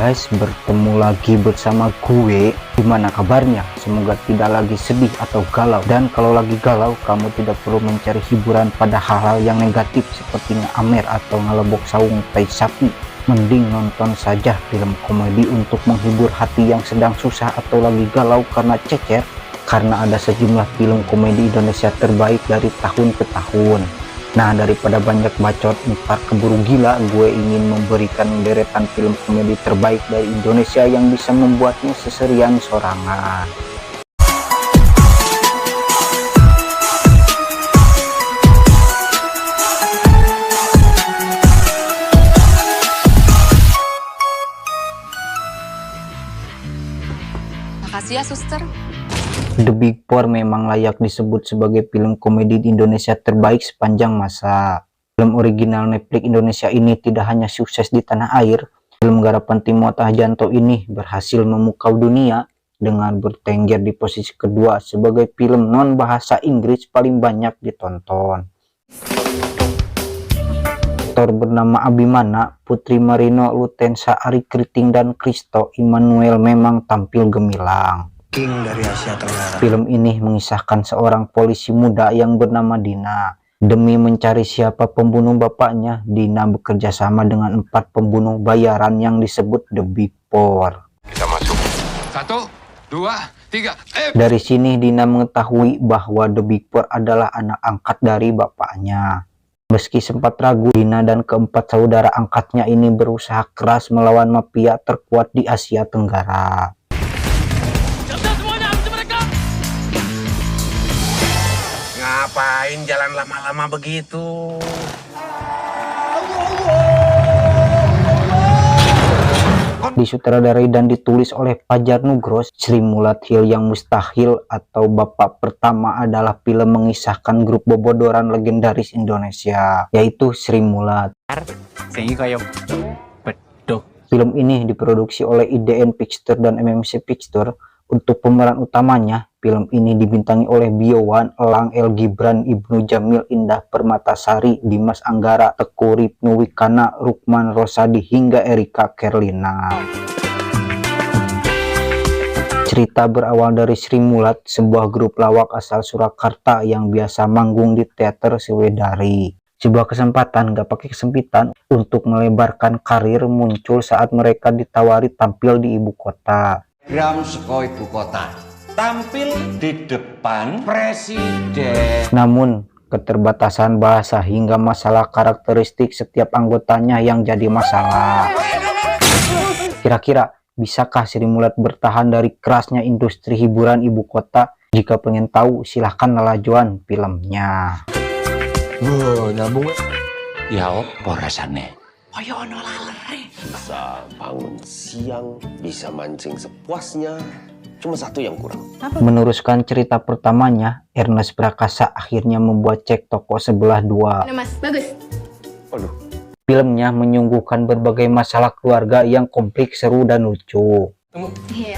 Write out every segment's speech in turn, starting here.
guys, bertemu lagi bersama gue. Gimana kabarnya? Semoga tidak lagi sedih atau galau. Dan kalau lagi galau, kamu tidak perlu mencari hiburan pada hal-hal yang negatif seperti ngamer atau ngelebok saung tai sapi. Mending nonton saja film komedi untuk menghibur hati yang sedang susah atau lagi galau karena cecer. Karena ada sejumlah film komedi Indonesia terbaik dari tahun ke tahun. Nah, daripada banyak bacot ntar keburu gila, gue ingin memberikan deretan film komedi terbaik dari Indonesia yang bisa membuatnya seserian sorangan. Makasih ya, suster. The Big Four memang layak disebut sebagai film komedi di Indonesia terbaik sepanjang masa. Film original Netflix Indonesia ini tidak hanya sukses di tanah air, film garapan Timo Tjahjanto ini berhasil memukau dunia dengan bertengger di posisi kedua sebagai film non bahasa Inggris paling banyak ditonton. Aktor bernama Abimana, Putri Marino, Lutensa, Ari Kriting, dan Kristo Immanuel memang tampil gemilang. King dari Asia Tenggara. Film ini mengisahkan seorang polisi muda yang bernama Dina. Demi mencari siapa pembunuh bapaknya, Dina bekerja sama dengan 4 pembunuh bayaran yang disebut The Big Four. Kita masuk. 1, 2, 3. Dari sini Dina mengetahui bahwa The Big Four adalah anak angkat dari bapaknya. Meski sempat ragu, Dina dan keempat saudara angkatnya ini berusaha keras melawan mafia terkuat di Asia Tenggara. Ngapain jalan lama-lama begitu? Disutradarai dan ditulis oleh Fajar Nugros, Sri Mulat Hil yang Mustahil atau Bapak Pertama adalah film mengisahkan grup bobodoran legendaris Indonesia, yaitu Sri Mulat. Film ini diproduksi oleh IDN Pictures dan MMC Pictures. Untuk pemeran utamanya, film ini dibintangi oleh Biowan, Elang, El Gibran, Ibnu Jamil, Indah Permatasari, Dimas Anggara, Teguh Ripnu Wikana, Rukman Rosadi, hingga Erika Kerlina. Cerita berawal dari Sri Mulat, sebuah grup lawak asal Surakarta yang biasa manggung di teater Sewedari. Sebuah kesempatan, gak pakai kesempitan, untuk melebarkan karir muncul saat mereka ditawari tampil di ibu kota. Gram seko ibu kota tampil di depan presiden. Namun keterbatasan bahasa hingga masalah karakteristik setiap anggotanya yang jadi masalah. Kira-kira bisakah Sri Mulat bertahan dari kerasnya industri hiburan ibu kota? Jika pengen tahu, silahkan nelajuan filmnya. Nyambung. Ya opo rasane? Kaya ono lalere. Bisa bangun siang, bisa mancing sepuasnya. Cuma satu yang kurang. Meneruskan cerita pertamanya, Ernest Prakasa akhirnya membuat Cek Toko Sebelah 2. Nah, Mas, bagus. Aduh. Filmnya menyuguhkan berbagai masalah keluarga yang kompleks, seru, dan lucu. Iya,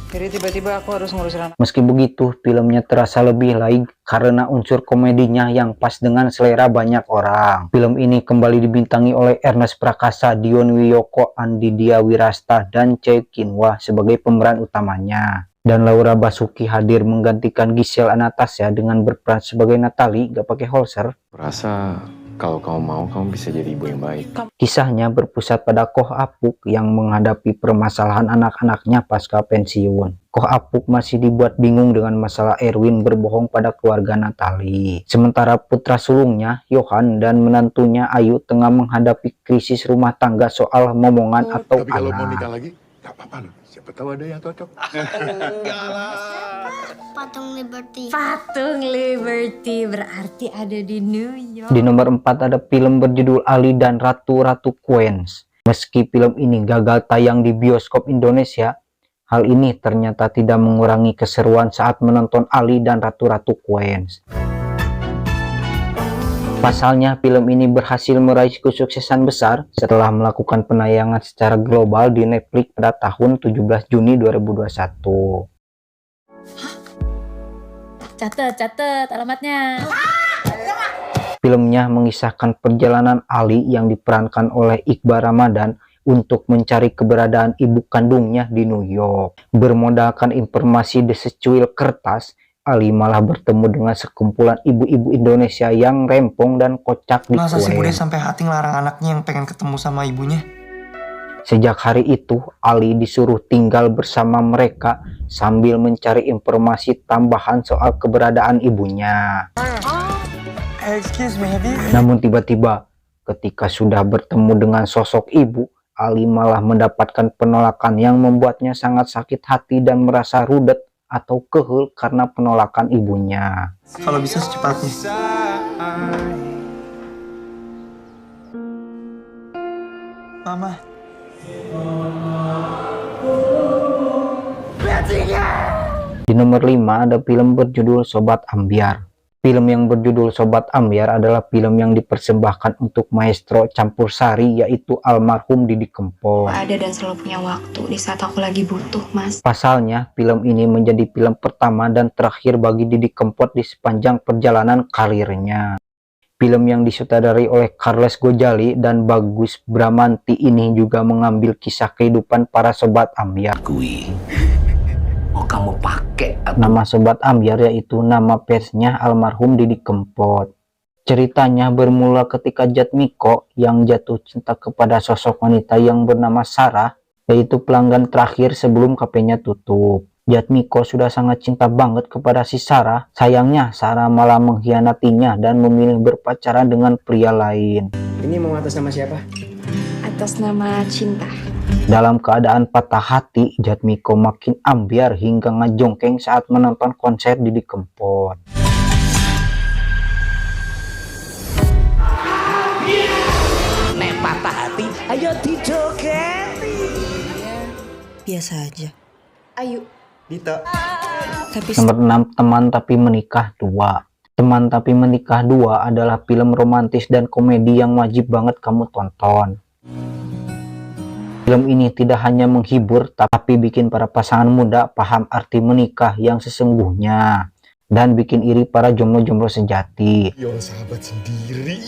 Jadi tiba-tiba aku harus ngurusin anak. Meski begitu, filmnya terasa lebih lain karena unsur komedinya yang pas dengan selera banyak orang. Film ini kembali dibintangi oleh Ernest Prakasa, Dion Wiyoko, Andi Dia Wirasta, dan Choi Kinwa sebagai pemeran utamanya. Dan Laura Basuki hadir menggantikan Giselle Anastasia dengan berperan sebagai Natalie, gak pakai holster. Rasa kalau kamu mau, kamu bisa jadi ibu yang baik. Kisahnya berpusat pada Koh Apuk yang menghadapi permasalahan anak-anaknya pasca pensiun. Koh Apuk masih dibuat bingung dengan masalah Erwin berbohong pada keluarga Natalie. Sementara putra sulungnya, Yohan, dan menantunya Ayu tengah menghadapi krisis rumah tangga soal momongan atau Tapi kalau mau anak. nikah lagi, gak apa-apa loh. Siapa tahu ada yang cocok. Patung Liberty. Patung Liberty berarti ada di New York. Di nomor 4 ada film berjudul Ali dan Ratu-Ratu Queens. Meski film ini gagal tayang di bioskop Indonesia, hal ini ternyata tidak mengurangi keseruan saat menonton Ali dan Ratu-Ratu Queens. Pasalnya, film ini berhasil meraih kesuksesan besar setelah melakukan penayangan secara global di Netflix pada tahun 17 Juni 2021. Catet alamatnya. Filmnya mengisahkan perjalanan Ali yang diperankan oleh Iqbal Ramadan untuk mencari keberadaan ibu kandungnya di New York. Bermodalkan informasi di secuil kertas, Ali malah bertemu dengan sekumpulan ibu-ibu Indonesia yang rempong dan kocak di Masa sih Queen. Bude sampai hati ngelarang anaknya yang pengen ketemu sama ibunya? Sejak hari itu, Ali disuruh tinggal bersama mereka sambil mencari informasi tambahan soal keberadaan ibunya. Excuse me, Habi. Namun tiba-tiba, ketika sudah bertemu dengan sosok ibu, Ali malah mendapatkan penolakan yang membuatnya sangat sakit hati dan merasa rudet atau kehul karena penolakan ibunya. Kalau bisa secepatnya. Mama. Di nomor 5 ada film berjudul Sobat Ambyar. Film yang berjudul Sobat Ambyar adalah film yang dipersembahkan untuk maestro campur sari, yaitu almarhum Didi Kempot. Ada dan selalu punya waktu di saat aku lagi butuh, Mas. Pasalnya, film ini menjadi film pertama dan terakhir bagi Didi Kempot di sepanjang perjalanan karirnya. Film yang disutradarai oleh Charles Gojali dan Bagus Bramanti ini juga mengambil kisah kehidupan para Sobat Ambyar. Kamu pakai Nama Sobat Ambyar yaitu nama persnya almarhum Didi Kempot. Ceritanya bermula ketika Jatmiko yang jatuh cinta kepada sosok wanita yang bernama Sarah, yaitu pelanggan terakhir sebelum kafenya tutup. Jatmiko sudah sangat cinta banget kepada si Sarah. Sayangnya Sarah malah mengkhianatinya dan memilih berpacaran dengan pria lain. Ini mau atas nama siapa? Atas nama cinta. Dalam keadaan patah hati, Jatmiko makin ambyar hingga ngejongkeng saat menonton konser Didi Kempot. nek patah hati, ayo dijogeti. Biasa aja. Ayo. Dita. Tapi Nomor 6, Teman Tapi Menikah 2. Teman Tapi Menikah 2 adalah film romantis dan komedi yang wajib banget kamu tonton. Film ini tidak hanya menghibur, tapi bikin para pasangan muda paham arti menikah yang sesungguhnya. Dan bikin iri para jomblo-jomblo sejati. Ya sahabat sendiri.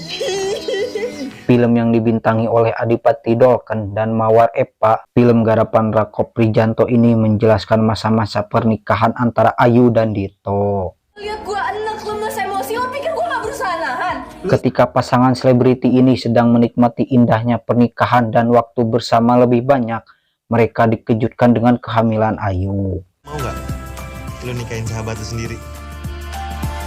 Film yang dibintangi oleh Adipati Dolken dan Mawar Eppa, film garapan Rako Prijanto ini menjelaskan masa-masa pernikahan antara Ayu dan Dito. Lihat gua enak lemes emosi, lo pikir gua gak berusaha nahan? Ketika pasangan selebriti ini sedang menikmati indahnya pernikahan dan waktu bersama lebih banyak, mereka dikejutkan dengan kehamilan Ayu. Mau nggak lo nikahin sahabat lo sendiri?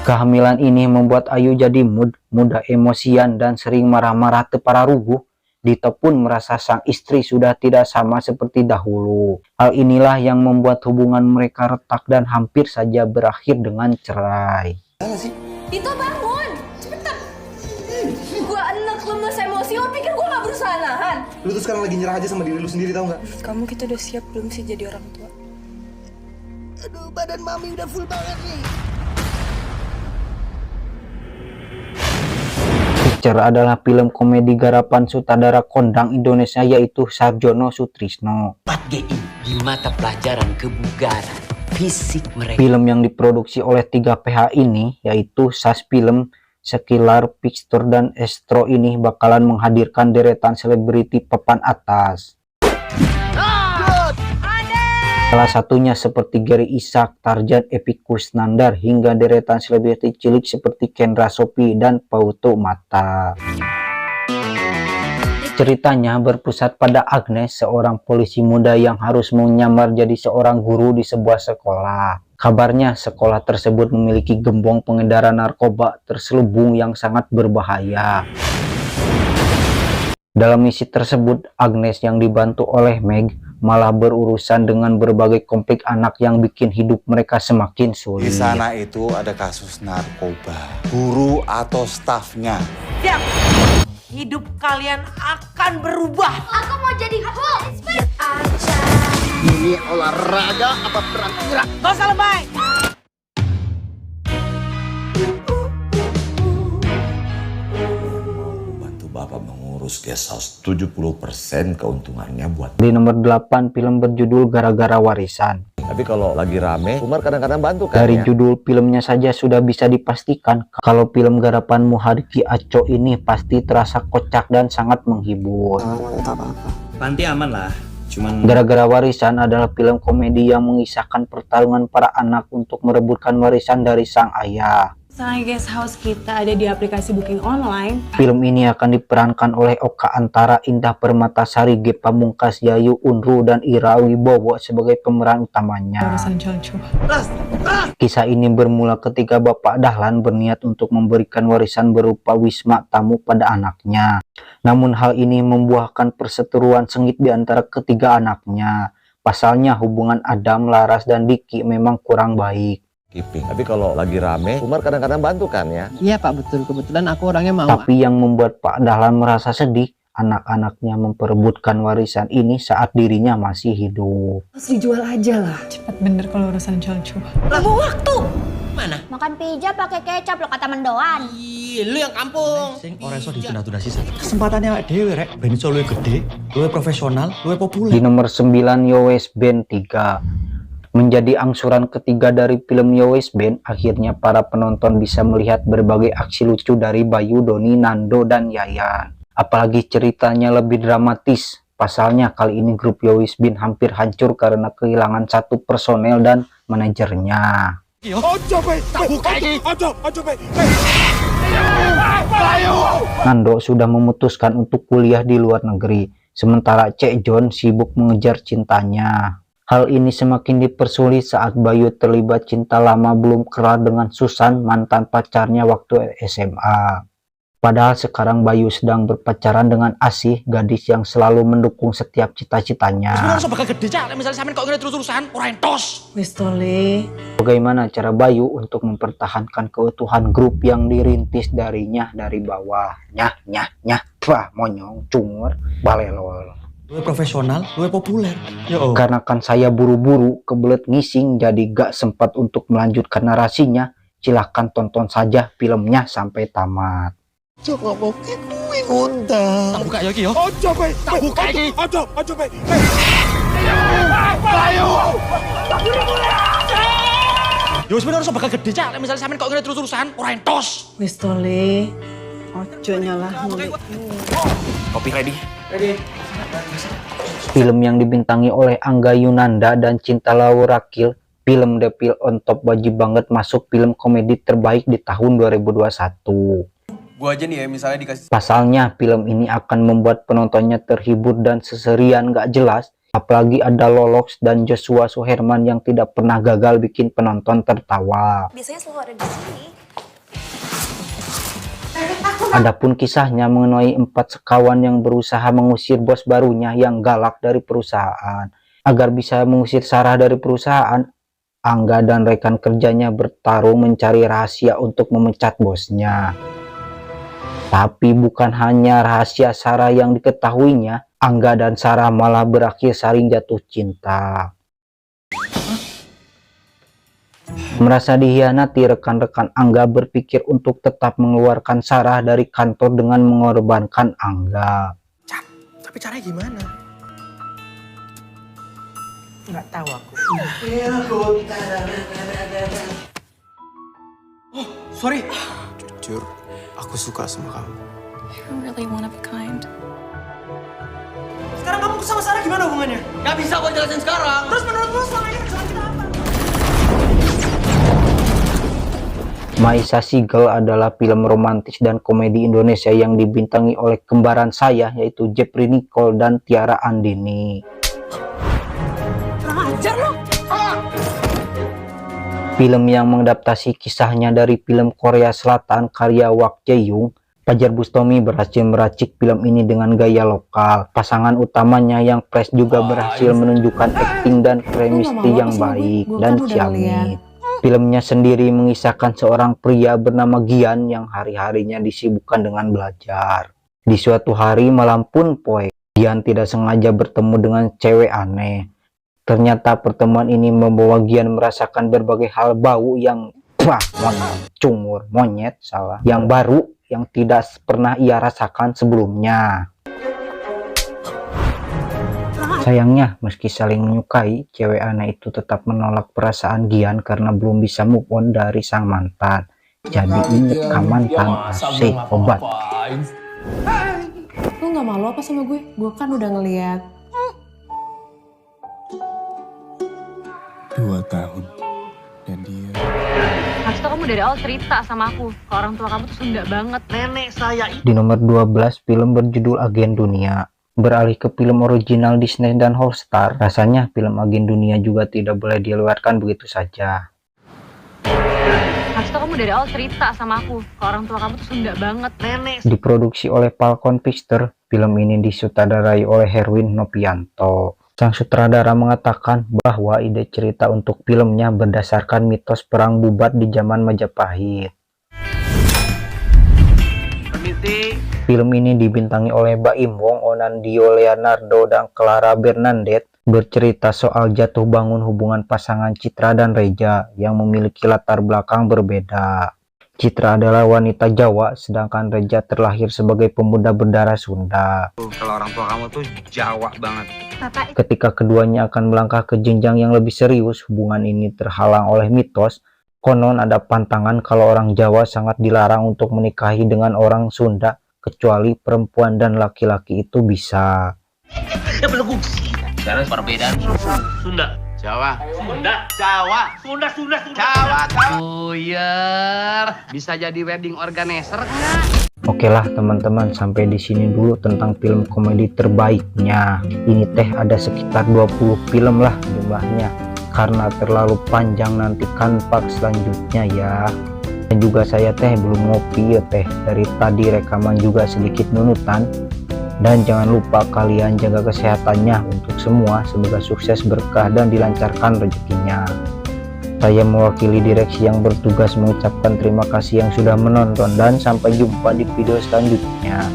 Kehamilan ini membuat Ayu jadi mudah emosian dan sering marah-marah tepara ruguh. Dito pun merasa sang istri sudah tidak sama seperti dahulu. Hal inilah yang membuat hubungan mereka retak dan hampir saja berakhir dengan cerai. Dito bangun, cepetan. Gua enak lemes emosi, lo pikir gua gak berusaha nahan? Lu tuh sekarang lagi nyerah aja sama diri lu sendiri, tau nggak? Kamu kita udah siap belum sih jadi orang tua? Aduh, badan mami udah full banget nih. Picture adalah film komedi garapan sutradara kondang Indonesia yaitu Sarjono Sutrisno. 4GI di mata pelajaran kebugaran fisik mereka. Film yang diproduksi oleh 3PH ini yaitu SAS Film, Sekilar Picture dan Estro ini bakalan menghadirkan deretan selebriti papan atas. Salah satunya seperti Gary Ishak, Tarzan Epy Kusnandar hingga deretan selebriti cilik seperti Kendra Sophie dan Pauto Mata. Ceritanya berpusat pada Agnes, seorang polisi muda yang harus menyamar jadi seorang guru di sebuah sekolah. Kabarnya sekolah tersebut memiliki gembong pengedaran narkoba terselubung yang sangat berbahaya. Dalam misi tersebut, Agnes yang dibantu oleh Meg malah berurusan dengan berbagai konflik anak yang bikin hidup mereka semakin sulit. Di sana itu ada kasus narkoba, guru atau stafnya. Siap. Hidup kalian akan berubah. Aku mau jadi Hulk. Ini olahraga apa perang gerak? Gak usah lebay. Bantu bapak mengurus guest house, 70% keuntungannya buat. Di nomor 8, film berjudul Gara-Gara Warisan. Tapi kalau lagi rame, Umar kadang-kadang bantu kan Dari ya? judul filmnya saja sudah bisa dipastikan kalau film garapan Muharki Aco ini pasti terasa kocak dan sangat menghibur. Panti aman lah. Cuman Gara-gara Warisan adalah film komedi yang mengisahkan pertarungan para anak untuk merebutkan warisan dari sang ayah. Misalnya guest house kita ada di aplikasi booking online. Film ini akan diperankan oleh Oka Antara, Indah Permatasari, Ge Pamungkas, Yayu Unru, dan Ira Wibowo sebagai pemeran utamanya. Kisah ini bermula ketika Bapak Dahlan berniat untuk memberikan warisan berupa wisma tamu pada anaknya. Namun hal ini membuahkan perseteruan sengit di antara ketiga anaknya. Pasalnya hubungan Adam, Laras, dan Diki memang kurang baik. Tapi kalau lagi rame, Umar kadang-kadang bantu kan ya? Iya Pak, betul. Kebetulan aku orangnya mau. Tapi yang membuat Pak Dahlan merasa sedih, anak-anaknya memperebutkan warisan ini saat dirinya masih hidup. Harus dijual aja lah. Cepet bener kalau urusan cucu. Tunggu waktu. mana? Makan pizza pakai kecap lo kata mendoan. Ih, lu yang kampung. Sing ora iso ditunda-tunda sih. Kesempatannya awake dhewe rek, ben iso luwih gede, luwih profesional, luwih populer. Di nomor 9, Yowes Band 3. Menjadi angsuran ketiga dari film Yowes Band, akhirnya para penonton bisa melihat berbagai aksi lucu dari Bayu, Doni, Nando, dan Yayan. Apalagi ceritanya lebih dramatis. Pasalnya kali ini grup Yowes Band hampir hancur karena kehilangan satu personel dan manajernya. Nando sudah memutuskan untuk kuliah di luar negeri, sementara Cek John sibuk mengejar cintanya. Hal ini semakin dipersulit saat Bayu terlibat cinta lama belum kelar dengan Susan, mantan pacarnya waktu SMA. Padahal sekarang Bayu sedang berpacaran dengan Asih, gadis yang selalu mendukung setiap cita-citanya. Bagaimana cara Bayu untuk mempertahankan keutuhan grup yang dirintis darinya dari bawah? Wah, monyong, cungur, balelol. Luwih profesional, luwih populer. Karena kan saya buru-buru kebelet ngising jadi gak sempat untuk melanjutkan narasinya. Silahkan tonton saja filmnya sampai tamat. Coba bokeh kuwi ngundang. Tak buka ya iki yo. Ojo kowe, tak buka iki. Ojo kowe. Ayo. Yo wis bener bakal gede cak, misale sampean kok ngene terus-terusan ora entos. Wis tole. Ojo nyalah mulut. Kopi ready. Film yang dibintangi oleh Angga Yunanda dan Cinta Laura Kil, film Devil on Top wajib banget masuk film komedi terbaik di tahun 2021. Gua aja nih ya misalnya dikasih. Pasalnya film ini akan membuat penontonnya terhibur dan seserian gak jelas. Apalagi ada Lolox dan Joshua Suherman yang tidak pernah gagal bikin penonton tertawa. Biasanya selalu ada di sini. Adapun kisahnya mengenai 4 sekawan yang berusaha mengusir bos barunya yang galak dari perusahaan. Agar bisa mengusir Sarah dari perusahaan, Angga dan rekan kerjanya bertarung mencari rahasia untuk memecat bosnya. Tapi bukan hanya rahasia Sarah yang diketahuinya, Angga dan Sarah malah berakhir saling jatuh cinta. Merasa dihianati, rekan-rekan Angga berpikir untuk tetap mengeluarkan Sarah dari kantor dengan mengorbankan Angga. Tapi caranya gimana? Nggak tahu aku. Oh, sorry. Jujur, aku suka sama kamu. You're really one of a kind. Sekarang kamu sama Sarah gimana hubungannya? Gak bisa gua jelasin sekarang. Terus menurutmu selama ini kesalahan kita apa? Maisa Sigel adalah film romantis dan komedi Indonesia yang dibintangi oleh kembaran saya, yaitu Jeffrey Nicole dan Tiara Andini. Film yang mengadaptasi kisahnya dari film Korea Selatan karya Wak Jae-young, Fajar Bustami berhasil meracik film ini dengan gaya lokal. Pasangan utamanya yang fresh juga berhasil menunjukkan akting dan chemistry yang baik dan ciamik. Filmnya sendiri mengisahkan seorang pria bernama Gian yang hari-harinya disibukkan dengan belajar. Di suatu hari malam pun poe, Gian tidak sengaja bertemu dengan cewek aneh. Ternyata pertemuan ini membawa Gian merasakan berbagai hal bau yang cungur, monyet, salah, yang baru yang tidak pernah ia rasakan sebelumnya. Sayangnya, meski saling menyukai, cewek aneh itu tetap menolak perasaan Gian karena belum bisa move on dari sang mantan. Jadi inget ke mantan, asik, obat. Lu gak malu apa sama gue? Gue kan udah ngeliat 2 tahun. Dan dia... Harusnya kamu dari awal cerita sama aku. Kalau orang tua kamu tuh Sunda banget. Nenek saya itu. Di nomor 12, film berjudul Agen Dunia. Beralih ke film original Disney dan Holstar, rasanya film Agen Dunia juga tidak boleh dilewatkan begitu saja. Harusnya kamu dari awal cerita sama aku. Kalau orang tua kamu tuh Sunda banget. Nenek. Diproduksi oleh Falcon Pictures, film ini disutradarai oleh Herwin Nopianto. Sang sutradara mengatakan bahwa ide cerita untuk filmnya berdasarkan mitos perang bubat di zaman Majapahit. Film ini dibintangi oleh Baim Wong, Onandio Leonardo, dan Clara Bernadette, bercerita soal jatuh bangun hubungan pasangan Citra dan Reja yang memiliki latar belakang berbeda. Citra adalah wanita Jawa, sedangkan Reja terlahir sebagai pemuda berdarah Sunda. Kalau orang tua kamu tuh Jawa banget. Ketika keduanya akan melangkah ke jenjang yang lebih serius, hubungan ini terhalang oleh mitos. Konon ada pantangan kalau orang Jawa sangat dilarang untuk menikahi dengan orang Sunda, kecuali perempuan dan laki-laki itu bisa. Ya belum. Sekarang perbedaan Sunda. Jawa. Sunda. Jawa. Sunda. Jawa. Buyar. Bisa jadi wedding organizer enggak? Oke lah teman-teman, sampai di sini dulu tentang film komedi terbaiknya. Ini teh ada sekitar 20 film lah jumlahnya. Karena terlalu panjang, nantikan part selanjutnya ya. Dan juga saya teh belum ngopi ya teh. Dari tadi rekaman juga sedikit nunutan. Dan jangan lupa kalian jaga kesehatannya untuk semua. Semoga sukses, berkah, dan dilancarkan rezekinya. Saya mewakili direksi yang bertugas mengucapkan terima kasih yang sudah menonton. Dan sampai jumpa di video selanjutnya.